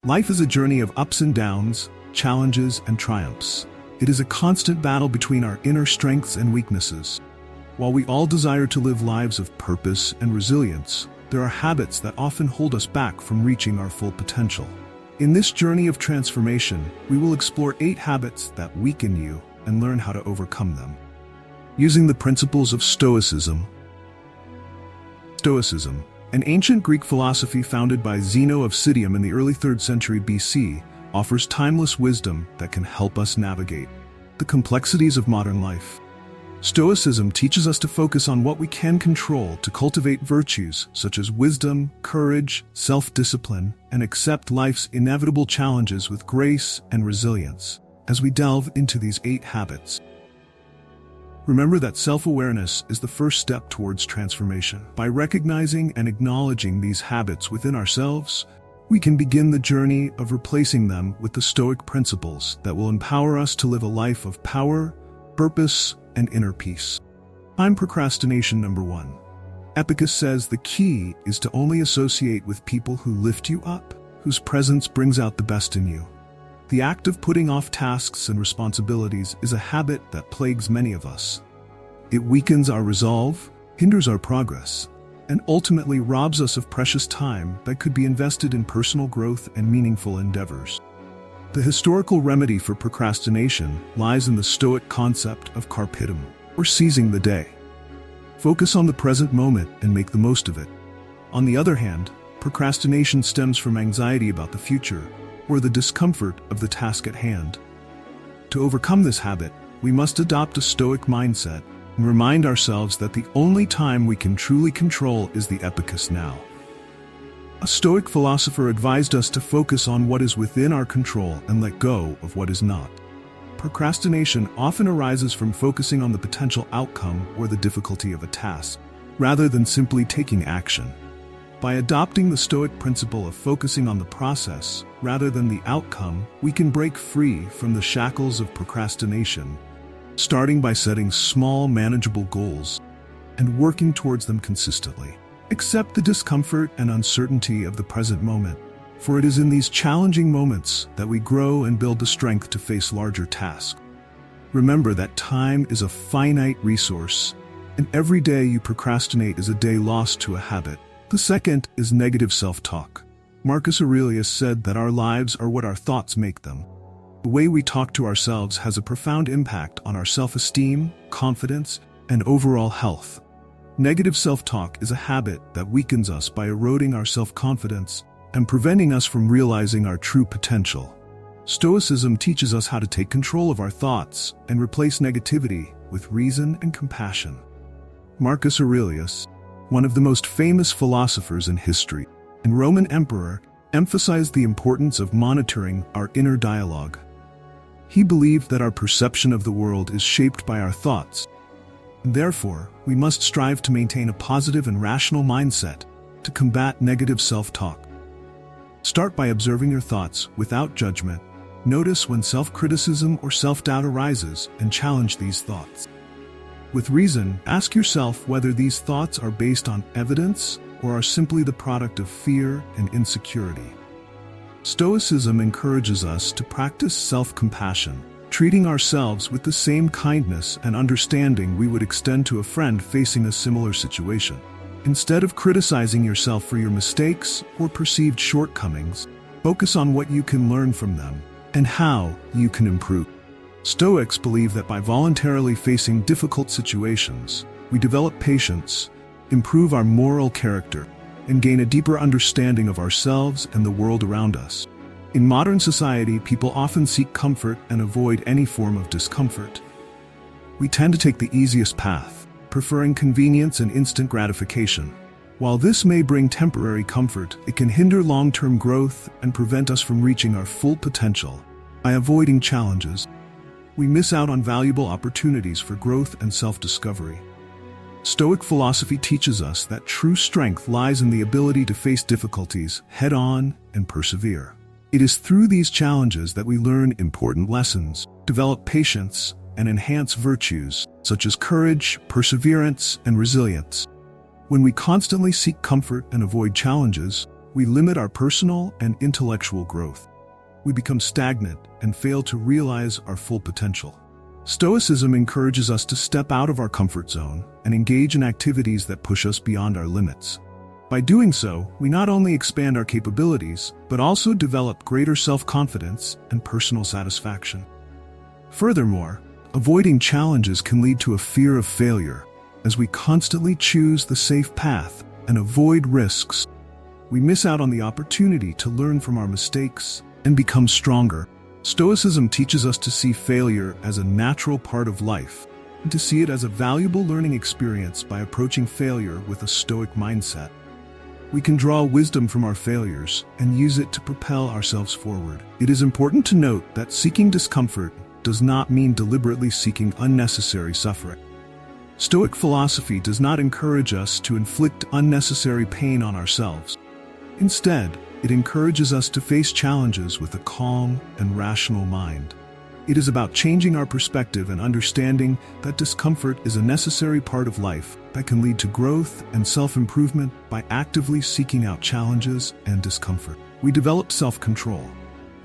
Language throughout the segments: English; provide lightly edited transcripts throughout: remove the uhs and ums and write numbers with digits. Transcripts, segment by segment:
Life is a journey of ups and downs, challenges and triumphs. It is a constant battle between our inner strengths and weaknesses. While we all desire to live lives of purpose and resilience, there are habits that often hold us back from reaching our full potential. In this journey of transformation, we will explore 8 habits that weaken you and learn how to overcome them. Using the principles of Stoicism. Stoicism, an ancient Greek philosophy founded by Zeno of Citium in the early 3rd century BC, offers timeless wisdom that can help us navigate the complexities of modern life. Stoicism teaches us to focus on what we can control to cultivate virtues such as wisdom, courage, self-discipline, and accept life's inevitable challenges with grace and resilience. As we delve into these 8 habits, remember that self-awareness is the first step towards transformation. By recognizing and acknowledging these habits within ourselves, we can begin the journey of replacing them with the Stoic principles that will empower us to live a life of power, purpose, and inner peace. Time procrastination number 1. Epictetus says the key is to only associate with people who lift you up, whose presence brings out the best in you. The act of putting off tasks and responsibilities is a habit that plagues many of us. It weakens our resolve, hinders our progress, and ultimately robs us of precious time that could be invested in personal growth and meaningful endeavors. The historical remedy for procrastination lies in the Stoic concept of carpe diem, or seizing the day. Focus on the present moment and make the most of it. On the other hand, procrastination stems from anxiety about the future, or the discomfort of the task at hand. To overcome this habit, we must adopt a Stoic mindset and remind ourselves that the only time we can truly control is the epicus now. A Stoic philosopher advised us to focus on what is within our control and let go of what is not. Procrastination often arises from focusing on the potential outcome or the difficulty of a task, rather than simply taking action. By adopting the Stoic principle of focusing on the process rather than the outcome, we can break free from the shackles of procrastination, starting by setting small, manageable goals and working towards them consistently. Accept the discomfort and uncertainty of the present moment, for it is in these challenging moments that we grow and build the strength to face larger tasks. Remember that time is a finite resource, and every day you procrastinate is a day lost to a habit. The second is negative self-talk. Marcus Aurelius said that our lives are what our thoughts make them. The way we talk to ourselves has a profound impact on our self-esteem, confidence, and overall health. Negative self-talk is a habit that weakens us by eroding our self-confidence and preventing us from realizing our true potential. Stoicism teaches us how to take control of our thoughts and replace negativity with reason and compassion. Marcus Aurelius, one of the most famous philosophers in history and Roman emperor, emphasized the importance of monitoring our inner dialogue. He believed that our perception of the world is shaped by our thoughts. Therefore, we must strive to maintain a positive and rational mindset to combat negative self-talk. Start by observing your thoughts without judgment. Notice when self-criticism or self-doubt arises and challenge these thoughts. With reason, ask yourself whether these thoughts are based on evidence or are simply the product of fear and insecurity. Stoicism encourages us to practice self-compassion, treating ourselves with the same kindness and understanding we would extend to a friend facing a similar situation. Instead of criticizing yourself for your mistakes or perceived shortcomings, focus on what you can learn from them and how you can improve. Stoics believe that by voluntarily facing difficult situations, we develop patience, improve our moral character, and gain a deeper understanding of ourselves and the world around us. In modern society, people often seek comfort and avoid any form of discomfort. We tend to take the easiest path, preferring convenience and instant gratification. While this may bring temporary comfort, it can hinder long-term growth and prevent us from reaching our full potential. By avoiding challenges, we miss out on valuable opportunities for growth and self-discovery. Stoic philosophy teaches us that true strength lies in the ability to face difficulties head-on and persevere. It is through these challenges that we learn important lessons, develop patience, and enhance virtues such as courage, perseverance, and resilience. When we constantly seek comfort and avoid challenges, we limit our personal and intellectual growth. We become stagnant and fail to realize our full potential. Stoicism encourages us to step out of our comfort zone and engage in activities that push us beyond our limits. By doing so, we not only expand our capabilities, but also develop greater self-confidence and personal satisfaction. Furthermore, avoiding challenges can lead to a fear of failure, as we constantly choose the safe path and avoid risks. We miss out on the opportunity to learn from our mistakes and become stronger. Stoicism teaches us to see failure as a natural part of life and to see it as a valuable learning experience by approaching failure with a Stoic mindset. We can draw wisdom from our failures and use it to propel ourselves forward. It is important to note that seeking discomfort does not mean deliberately seeking unnecessary suffering. Stoic philosophy does not encourage us to inflict unnecessary pain on ourselves. Instead, it encourages us to face challenges with a calm and rational mind. It is about changing our perspective and understanding that discomfort is a necessary part of life that can lead to growth and self-improvement by actively seeking out challenges and discomfort. We develop self-control.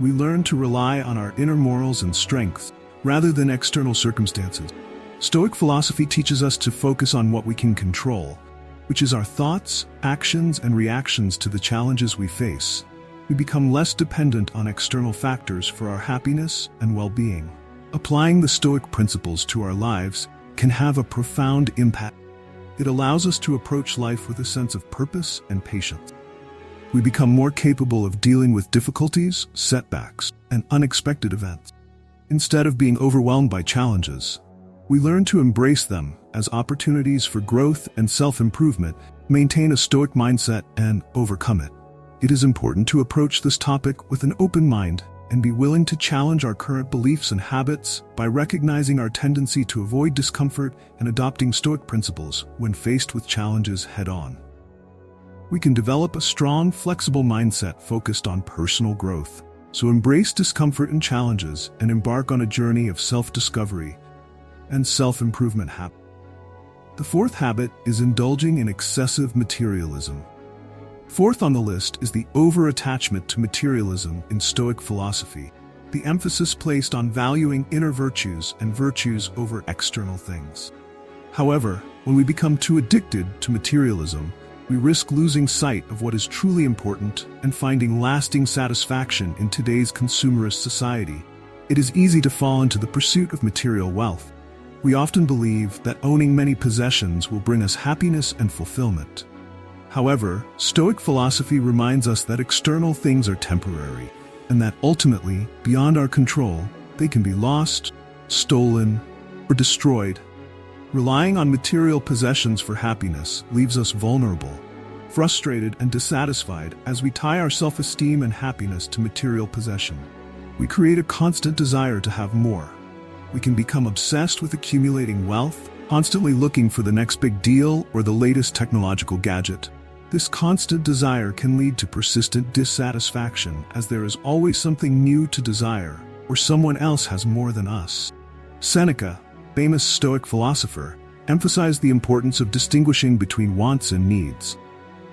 We learn to rely on our inner morals and strengths rather than external circumstances. Stoic philosophy teaches us to focus on what we can control, which is our thoughts, actions, and reactions to the challenges we face. We become less dependent on external factors for our happiness and well-being. Applying the Stoic principles to our lives can have a profound impact. It allows us to approach life with a sense of purpose and patience. We become more capable of dealing with difficulties, setbacks, and unexpected events. Instead of being overwhelmed by challenges, we learn to embrace them as opportunities for growth and self-improvement, maintain a Stoic mindset, and overcome it. It is important to approach this topic with an open mind and be willing to challenge our current beliefs and habits by recognizing our tendency to avoid discomfort and adopting Stoic principles when faced with challenges head-on. We can develop a strong, flexible mindset focused on personal growth. So embrace discomfort and challenges and embark on a journey of self-discovery and self-improvement habits. The fourth habit is indulging in excessive materialism. Fourth on the list is the over-attachment to materialism in Stoic philosophy, the emphasis placed on valuing inner virtues and virtues over external things. However, when we become too addicted to materialism, we risk losing sight of what is truly important and finding lasting satisfaction in today's consumerist society. It is easy to fall into the pursuit of material wealth. We often believe that owning many possessions will bring us happiness and fulfillment. However, Stoic philosophy reminds us that external things are temporary, and that ultimately, beyond our control, they can be lost, stolen, or destroyed. Relying on material possessions for happiness leaves us vulnerable, frustrated, and dissatisfied as we tie our self-esteem and happiness to material possession. We create a constant desire to have more. We can become obsessed with accumulating wealth, constantly looking for the next big deal or the latest technological gadget. This constant desire can lead to persistent dissatisfaction, as there is always something new to desire, or someone else has more than us. Seneca, famous Stoic philosopher, emphasized the importance of distinguishing between wants and needs.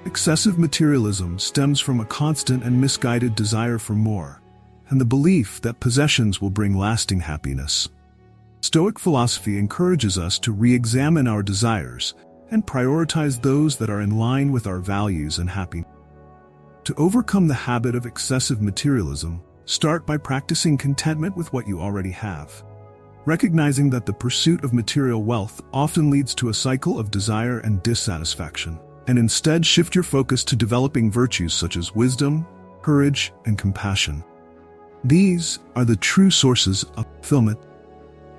Excessive materialism stems from a constant and misguided desire for more, and the belief that possessions will bring lasting happiness. Stoic philosophy encourages us to re-examine our desires and prioritize those that are in line with our values and happiness. To overcome the habit of excessive materialism, start by practicing contentment with what you already have. Recognizing that the pursuit of material wealth often leads to a cycle of desire and dissatisfaction, and instead shift your focus to developing virtues such as wisdom, courage, and compassion. These are the true sources of fulfillment.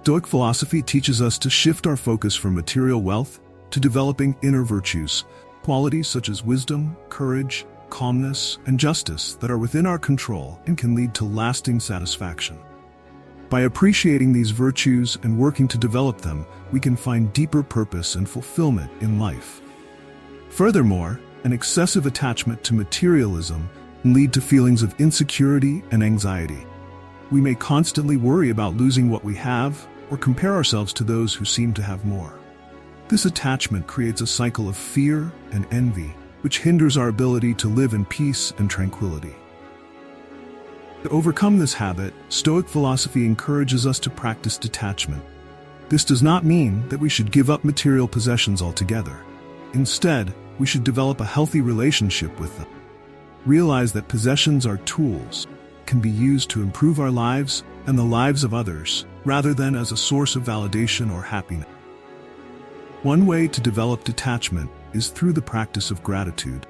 Stoic philosophy teaches us to shift our focus from material wealth to developing inner virtues, qualities such as wisdom, courage, calmness, and justice that are within our control and can lead to lasting satisfaction. By appreciating these virtues and working to develop them, we can find deeper purpose and fulfillment in life. Furthermore, an excessive attachment to materialism can lead to feelings of insecurity and anxiety. We may constantly worry about losing what we have or compare ourselves to those who seem to have more. This attachment creates a cycle of fear and envy, which hinders our ability to live in peace and tranquility. To overcome this habit, Stoic philosophy encourages us to practice detachment. This does not mean that we should give up material possessions altogether. Instead, we should develop a healthy relationship with them. Realize that possessions are tools, can be used to improve our lives and the lives of others, rather than as a source of validation or happiness. One way to develop detachment is through the practice of gratitude.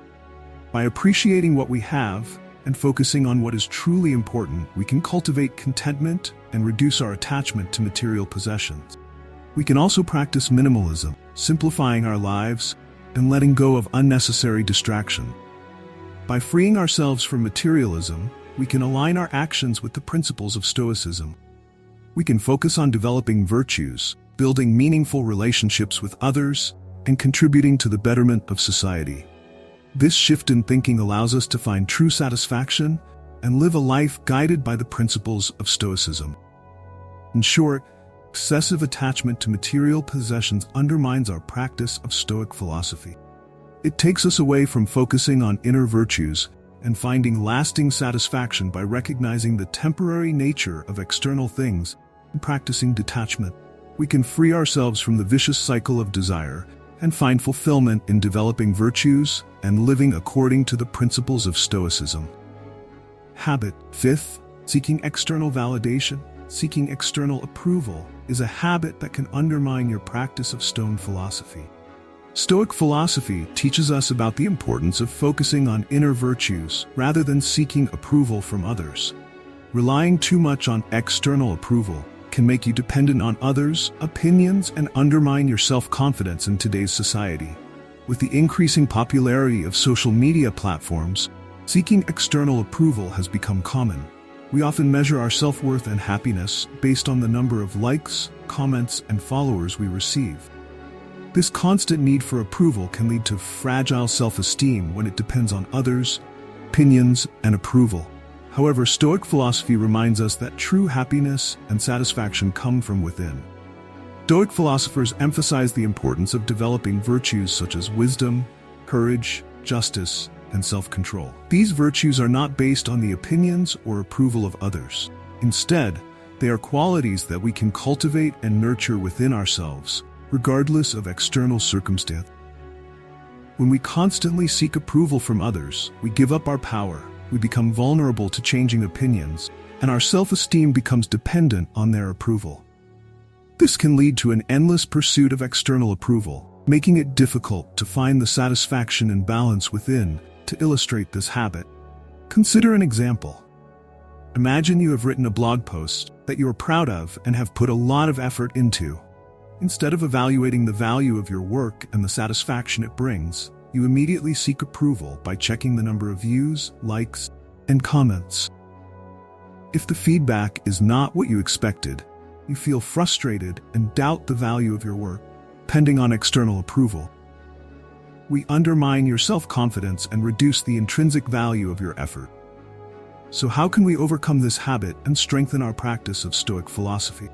By appreciating what we have and focusing on what is truly important, we can cultivate contentment and reduce our attachment to material possessions. We can also practice minimalism, simplifying our lives and letting go of unnecessary distraction. By freeing ourselves from materialism, we can align our actions with the principles of Stoicism. We can focus on developing virtues, building meaningful relationships with others, and contributing to the betterment of society. This shift in thinking allows us to find true satisfaction and live a life guided by the principles of Stoicism. In short, excessive attachment to material possessions undermines our practice of Stoic philosophy. It takes us away from focusing on inner virtues and finding lasting satisfaction by recognizing the temporary nature of external things and practicing detachment. We can free ourselves from the vicious cycle of desire and find fulfillment in developing virtues and living according to the principles of Stoicism. Habit 5. Seeking external validation. Seeking external approval is a habit that can undermine your practice of Stoic philosophy. Stoic philosophy teaches us about the importance of focusing on inner virtues rather than seeking approval from others. Relying too much on external approval can make you dependent on others' opinions and undermine your self-confidence in today's society. With the increasing popularity of social media platforms, seeking external approval has become common. We often measure our self-worth and happiness based on the number of likes, comments, and followers we receive. This constant need for approval can lead to fragile self-esteem when it depends on others' opinions and approval. However, Stoic philosophy reminds us that true happiness and satisfaction come from within. Stoic philosophers emphasize the importance of developing virtues such as wisdom, courage, justice, and self-control. These virtues are not based on the opinions or approval of others. Instead, they are qualities that we can cultivate and nurture within ourselves, regardless of external circumstance. When we constantly seek approval from others, we give up our power, we become vulnerable to changing opinions, and our self-esteem becomes dependent on their approval. This can lead to an endless pursuit of external approval, making it difficult to find the satisfaction and balance within. To illustrate this habit, consider an example. Imagine you have written a blog post that you are proud of and have put a lot of effort into. Instead of evaluating the value of your work and the satisfaction it brings, you immediately seek approval by checking the number of views, likes, and comments. If the feedback is not what you expected, you feel frustrated and doubt the value of your work, depending on external approval. We undermine your self-confidence and reduce the intrinsic value of your effort. So how can we overcome this habit and strengthen our practice of Stoic philosophy?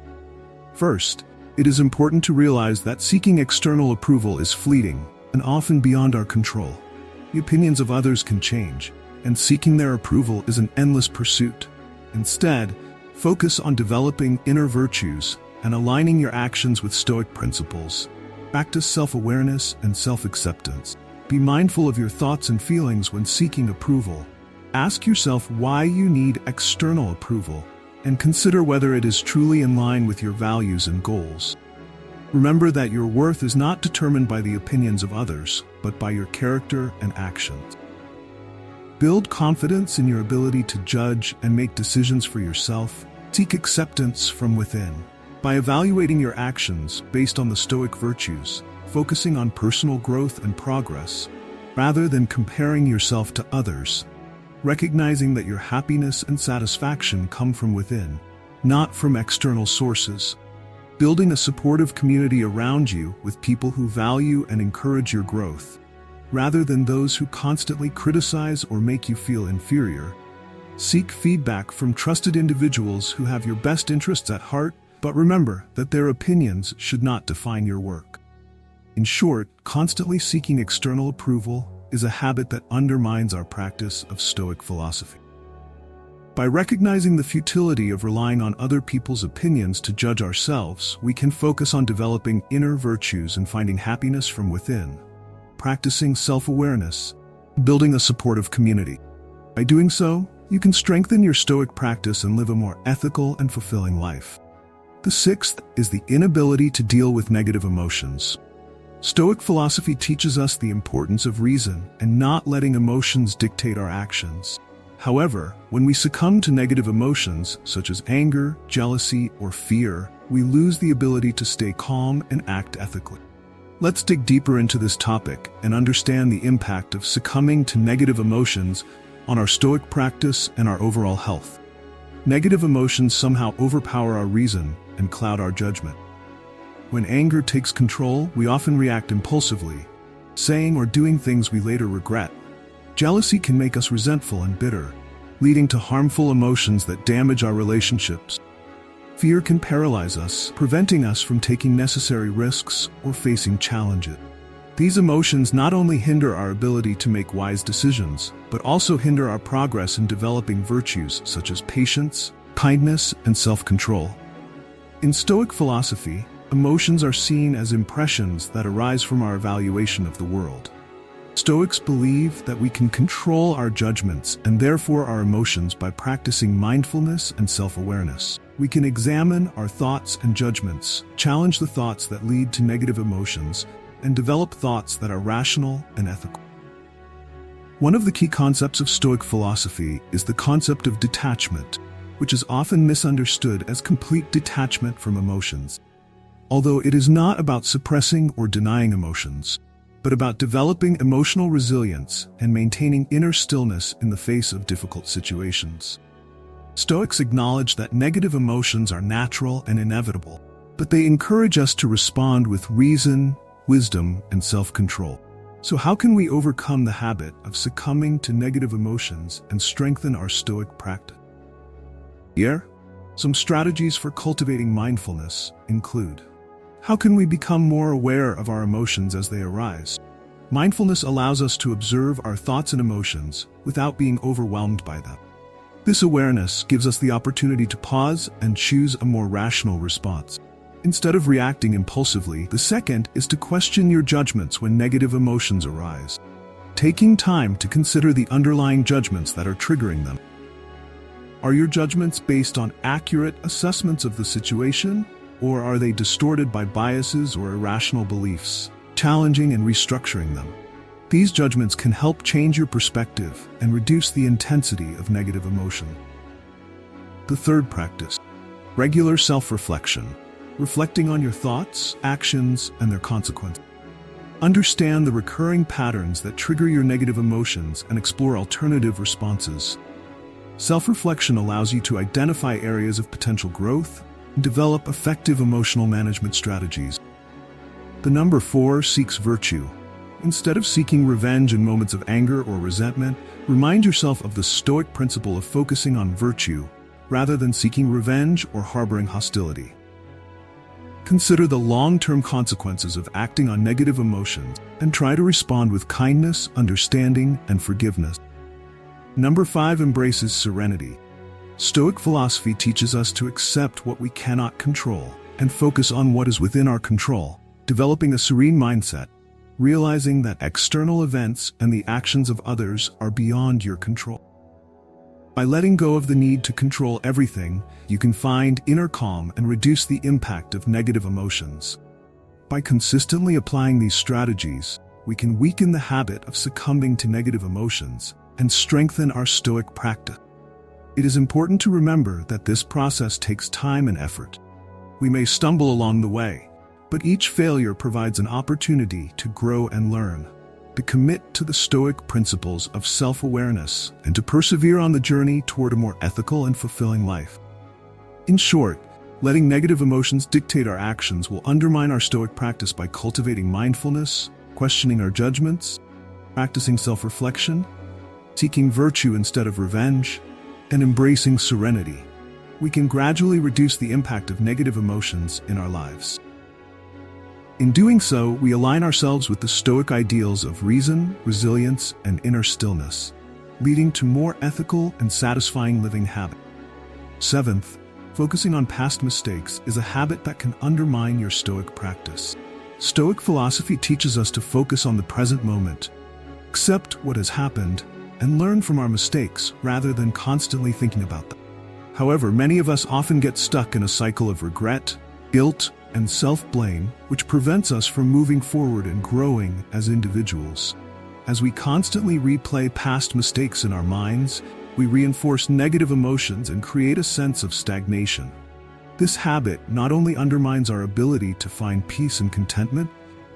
First, it is important to realize that seeking external approval is fleeting and often beyond our control. The opinions of others can change, and seeking their approval is an endless pursuit. Instead, focus on developing inner virtues and aligning your actions with Stoic principles. Practice self-awareness and self-acceptance. Be mindful of your thoughts and feelings when seeking approval. Ask yourself why you need external approval, and consider whether it is truly in line with your values and goals. Remember that your worth is not determined by the opinions of others, but by your character and actions. Build confidence in your ability to judge and make decisions for yourself. Seek acceptance from within. By evaluating your actions based on the Stoic virtues, focusing on personal growth and progress, rather than comparing yourself to others, recognizing that your happiness and satisfaction come from within, not from external sources. Building a supportive community around you with people who value and encourage your growth, rather than those who constantly criticize or make you feel inferior. Seek feedback from trusted individuals who have your best interests at heart, but remember that their opinions should not define your work. In short, constantly seeking external approval is a habit that undermines our practice of Stoic philosophy. By recognizing the futility of relying on other people's opinions to judge ourselves, we can focus on developing inner virtues and finding happiness from within, practicing self-awareness, building a supportive community. By doing so, you can strengthen your Stoic practice and live a more ethical and fulfilling life. The sixth is the inability to deal with negative emotions. Stoic philosophy teaches us the importance of reason and not letting emotions dictate our actions. However, when we succumb to negative emotions, such as anger, jealousy, or fear, we lose the ability to stay calm and act ethically. Let's dig deeper into this topic and understand the impact of succumbing to negative emotions on our Stoic practice and our overall health. Negative emotions somehow overpower our reason and cloud our judgment. When anger takes control, we often react impulsively, saying or doing things we later regret. Jealousy can make us resentful and bitter, leading to harmful emotions that damage our relationships. Fear can paralyze us, preventing us from taking necessary risks or facing challenges. These emotions not only hinder our ability to make wise decisions, but also hinder our progress in developing virtues such as patience, kindness, and self-control. In Stoic philosophy, emotions are seen as impressions that arise from our evaluation of the world. Stoics believe that we can control our judgments and therefore our emotions by practicing mindfulness and self-awareness. We can examine our thoughts and judgments, challenge the thoughts that lead to negative emotions, and develop thoughts that are rational and ethical. One of the key concepts of Stoic philosophy is the concept of detachment, which is often misunderstood as complete detachment from emotions. Although it is not about suppressing or denying emotions, but about developing emotional resilience and maintaining inner stillness in the face of difficult situations. Stoics acknowledge that negative emotions are natural and inevitable, but they encourage us to respond with reason, wisdom, and self-control. So how can we overcome the habit of succumbing to negative emotions and strengthen our Stoic practice? Here, some strategies for cultivating mindfulness include: how can we become more aware of our emotions as they arise? Mindfulness allows us to observe our thoughts and emotions without being overwhelmed by them. This awareness gives us the opportunity to pause and choose a more rational response. Instead of reacting impulsively, the second is to question your judgments when negative emotions arise, taking time to consider the underlying judgments that are triggering them. Are your judgments based on accurate assessments of the situation, or are they distorted by biases or irrational beliefs? Challenging and restructuring them. These judgments can help change your perspective and reduce the intensity of negative emotion. The third practice: regular self-reflection, reflecting on your thoughts, actions, and their consequences. Understand the recurring patterns that trigger your negative emotions and explore alternative responses. Self-reflection allows you to identify areas of potential growth and develop effective emotional management strategies. The number 4 seeks virtue. Instead of seeking revenge in moments of anger or resentment, remind yourself of the Stoic principle of focusing on virtue rather than seeking revenge or harboring hostility. Consider the long-term consequences of acting on negative emotions and try to respond with kindness, understanding, and forgiveness. Number 5 embraces serenity. Stoic philosophy teaches us to accept what we cannot control and focus on what is within our control, developing a serene mindset, realizing that external events and the actions of others are beyond your control. By letting go of the need to control everything, you can find inner calm and reduce the impact of negative emotions. By consistently applying these strategies, we can weaken the habit of succumbing to negative emotions and strengthen our Stoic practice. It is important to remember that this process takes time and effort. We may stumble along the way, but each failure provides an opportunity to grow and learn, to commit to the Stoic principles of self-awareness, and to persevere on the journey toward a more ethical and fulfilling life. In short, letting negative emotions dictate our actions will undermine our Stoic practice by cultivating mindfulness, questioning our judgments, practicing self-reflection, seeking virtue instead of revenge, and embracing serenity. We can gradually reduce the impact of negative emotions in our lives. In doing so, we align ourselves with the Stoic ideals of reason, resilience, and inner stillness, leading to more ethical and satisfying living habits. Seventh, focusing on past mistakes is a habit that can undermine your Stoic practice. Stoic philosophy teaches us to focus on the present moment, accept what has happened, and learn from our mistakes rather than constantly thinking about them. However, many of us often get stuck in a cycle of regret, guilt, and self-blame, which prevents us from moving forward and growing as individuals. As we constantly replay past mistakes in our minds, we reinforce negative emotions and create a sense of stagnation. This habit not only undermines our ability to find peace and contentment,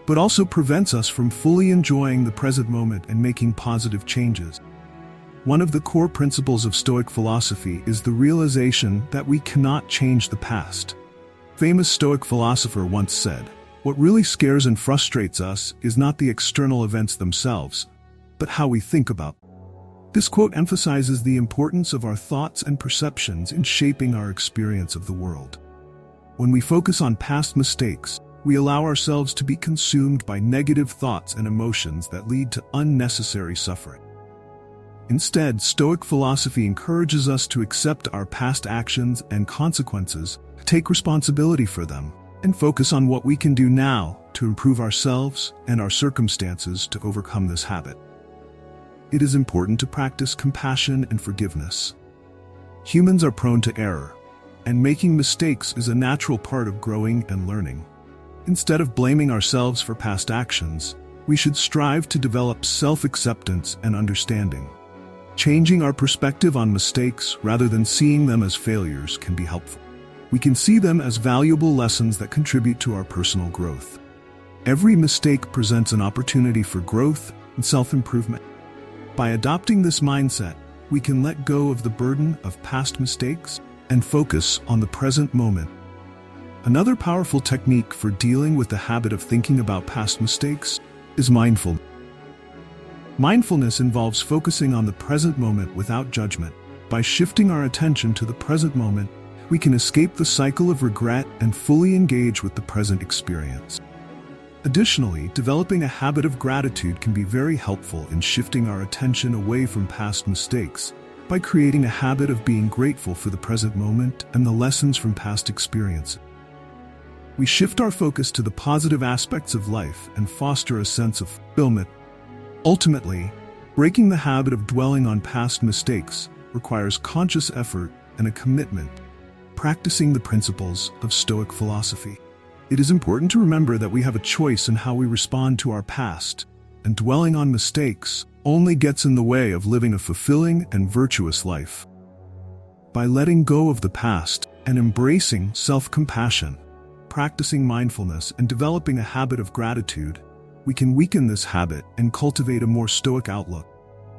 but also prevents us from fully enjoying the present moment and making positive changes. One of the core principles of Stoic philosophy is the realization that we cannot change the past. Famous Stoic philosopher once said, "What really scares and frustrates us is not the external events themselves, but how we think about them." This quote emphasizes the importance of our thoughts and perceptions in shaping our experience of the world. When we focus on past mistakes, we allow ourselves to be consumed by negative thoughts and emotions that lead to unnecessary suffering. Instead, Stoic philosophy encourages us to accept our past actions and consequences, take responsibility for them, and focus on what we can do now to improve ourselves and our circumstances to overcome this habit. It is important to practice compassion and forgiveness. Humans are prone to error, and making mistakes is a natural part of growing and learning. Instead of blaming ourselves for past actions, we should strive to develop self-acceptance and understanding. Changing our perspective on mistakes rather than seeing them as failures can be helpful. We can see them as valuable lessons that contribute to our personal growth. Every mistake presents an opportunity for growth and self-improvement. By adopting this mindset, we can let go of the burden of past mistakes and focus on the present moment. Another powerful technique for dealing with the habit of thinking about past mistakes is mindfulness. Mindfulness involves focusing on the present moment without judgment. By shifting our attention to the present moment, we can escape the cycle of regret and fully engage with the present experience. Additionally, developing a habit of gratitude can be very helpful in shifting our attention away from past mistakes by creating a habit of being grateful for the present moment and the lessons from past experiences. We shift our focus to the positive aspects of life and foster a sense of fulfillment. Ultimately, breaking the habit of dwelling on past mistakes requires conscious effort and a commitment, practicing the principles of Stoic philosophy. It is important to remember that we have a choice in how we respond to our past, and dwelling on mistakes only gets in the way of living a fulfilling and virtuous life. By letting go of the past and embracing self-compassion, practicing mindfulness, and developing a habit of gratitude, we can weaken this habit and cultivate a more Stoic outlook.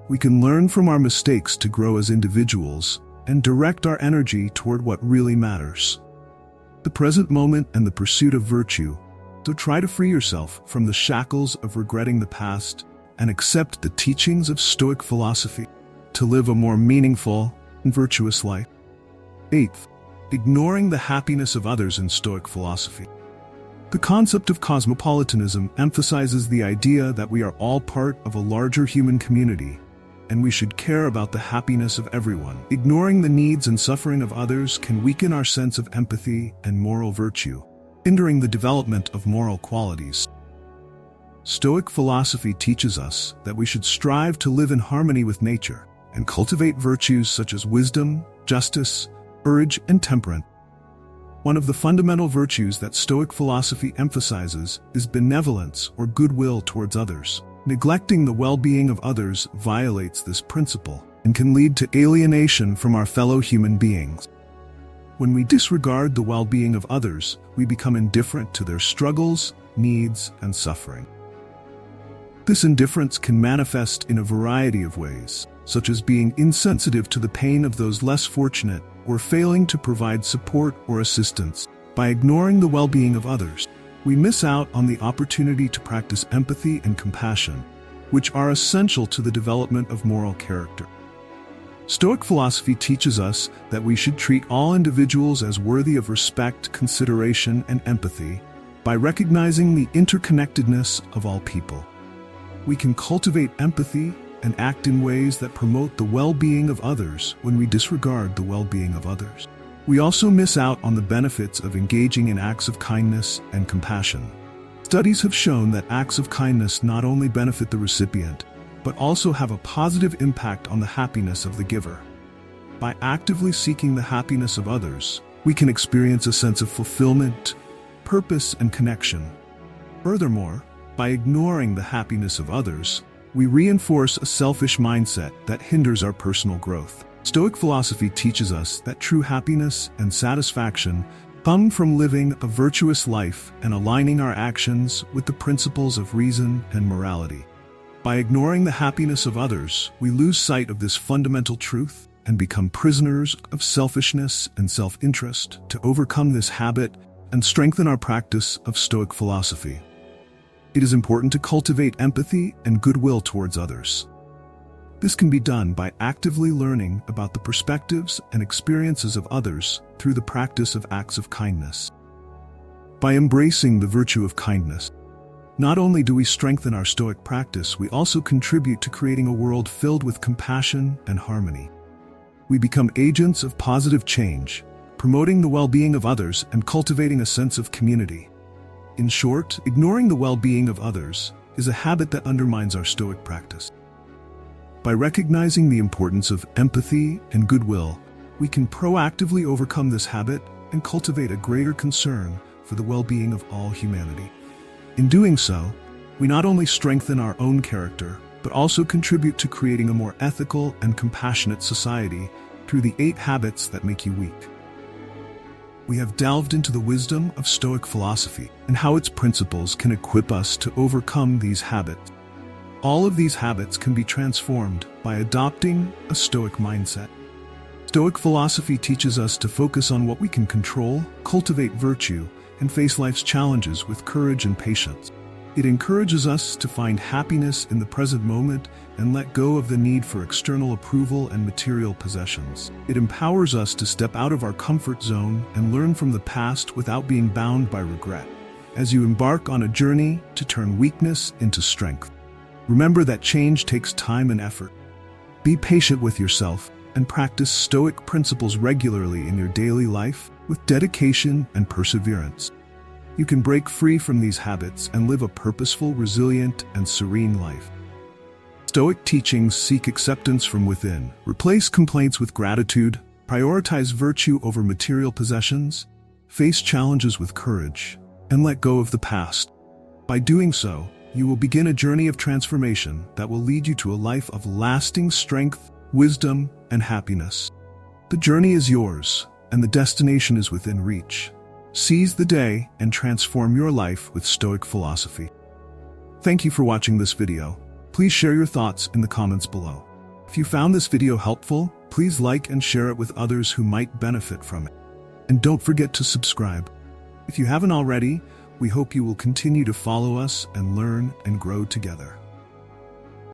We can learn from our mistakes to grow as individuals and direct our energy toward what really matters: the present moment and the pursuit of virtue. So try to free yourself from the shackles of regretting the past and accept the teachings of Stoic philosophy to live a more meaningful and virtuous life. Eighth, ignoring the happiness of others in Stoic philosophy. The concept of cosmopolitanism emphasizes the idea that we are all part of a larger human community, and we should care about the happiness of everyone. Ignoring the needs and suffering of others can weaken our sense of empathy and moral virtue, hindering the development of moral qualities. Stoic philosophy teaches us that we should strive to live in harmony with nature and cultivate virtues such as wisdom, justice, courage, and temperance. One of the fundamental virtues that Stoic philosophy emphasizes is benevolence or goodwill towards others. Neglecting the well-being of others violates this principle and can lead to alienation from our fellow human beings. When we disregard the well-being of others, we become indifferent to their struggles, needs, and suffering. This indifference can manifest in a variety of ways, such as being insensitive to the pain of those less fortunate or failing to provide support or assistance. By ignoring the well-being of others, we miss out on the opportunity to practice empathy and compassion, which are essential to the development of moral character. Stoic philosophy teaches us that we should treat all individuals as worthy of respect, consideration, and empathy, By recognizing the interconnectedness of all people, we can cultivate empathy and act in ways that promote the well-being of others when we disregard the well-being of others. We also miss out on the benefits of engaging in acts of kindness and compassion. Studies have shown that acts of kindness not only benefit the recipient, but also have a positive impact on the happiness of the giver. By actively seeking the happiness of others, we can experience a sense of fulfillment, purpose, and connection. Furthermore, by ignoring the happiness of others, we reinforce a selfish mindset that hinders our personal growth. Stoic philosophy teaches us that true happiness and satisfaction come from living a virtuous life and aligning our actions with the principles of reason and morality. By ignoring the happiness of others, we lose sight of this fundamental truth and become prisoners of selfishness and self-interest. To overcome this habit and strengthen our practice of Stoic philosophy, it is important to cultivate empathy and goodwill towards others. This can be done by actively learning about the perspectives and experiences of others through the practice of acts of kindness. By embracing the virtue of kindness, not only do we strengthen our Stoic practice, we also contribute to creating a world filled with compassion and harmony. We become agents of positive change, promoting the well-being of others and cultivating a sense of community. In short, ignoring the well-being of others is a habit that undermines our Stoic practice. By recognizing the importance of empathy and goodwill, we can proactively overcome this habit and cultivate a greater concern for the well-being of all humanity. In doing so, we not only strengthen our own character, but also contribute to creating a more ethical and compassionate society through the 8 habits that make you weak. We have delved into the wisdom of Stoic philosophy and how its principles can equip us to overcome these habits. All of these habits can be transformed by adopting a Stoic mindset. Stoic philosophy teaches us to focus on what we can control, cultivate virtue, and face life's challenges with courage and patience. It encourages us to find happiness in the present moment and let go of the need for external approval and material possessions. It empowers us to step out of our comfort zone and learn from the past without being bound by regret. As you embark on a journey to turn weakness into strength, remember that change takes time and effort. Be patient with yourself and practice Stoic principles regularly in your daily life with dedication and perseverance. You can break free from these habits and live a purposeful, resilient, and serene life. Stoic teachings seek acceptance from within, replace complaints with gratitude, prioritize virtue over material possessions, face challenges with courage, and let go of the past. By doing so, you will begin a journey of transformation that will lead you to a life of lasting strength, wisdom, and happiness. The journey is yours, and the destination is within reach. Seize the day and transform your life with Stoic philosophy. Thank you for watching this video. Please share your thoughts in the comments below. If you found this video helpful, please like and share it with others who might benefit from it. And don't forget to subscribe. If you haven't already, we hope you will continue to follow us and learn and grow together.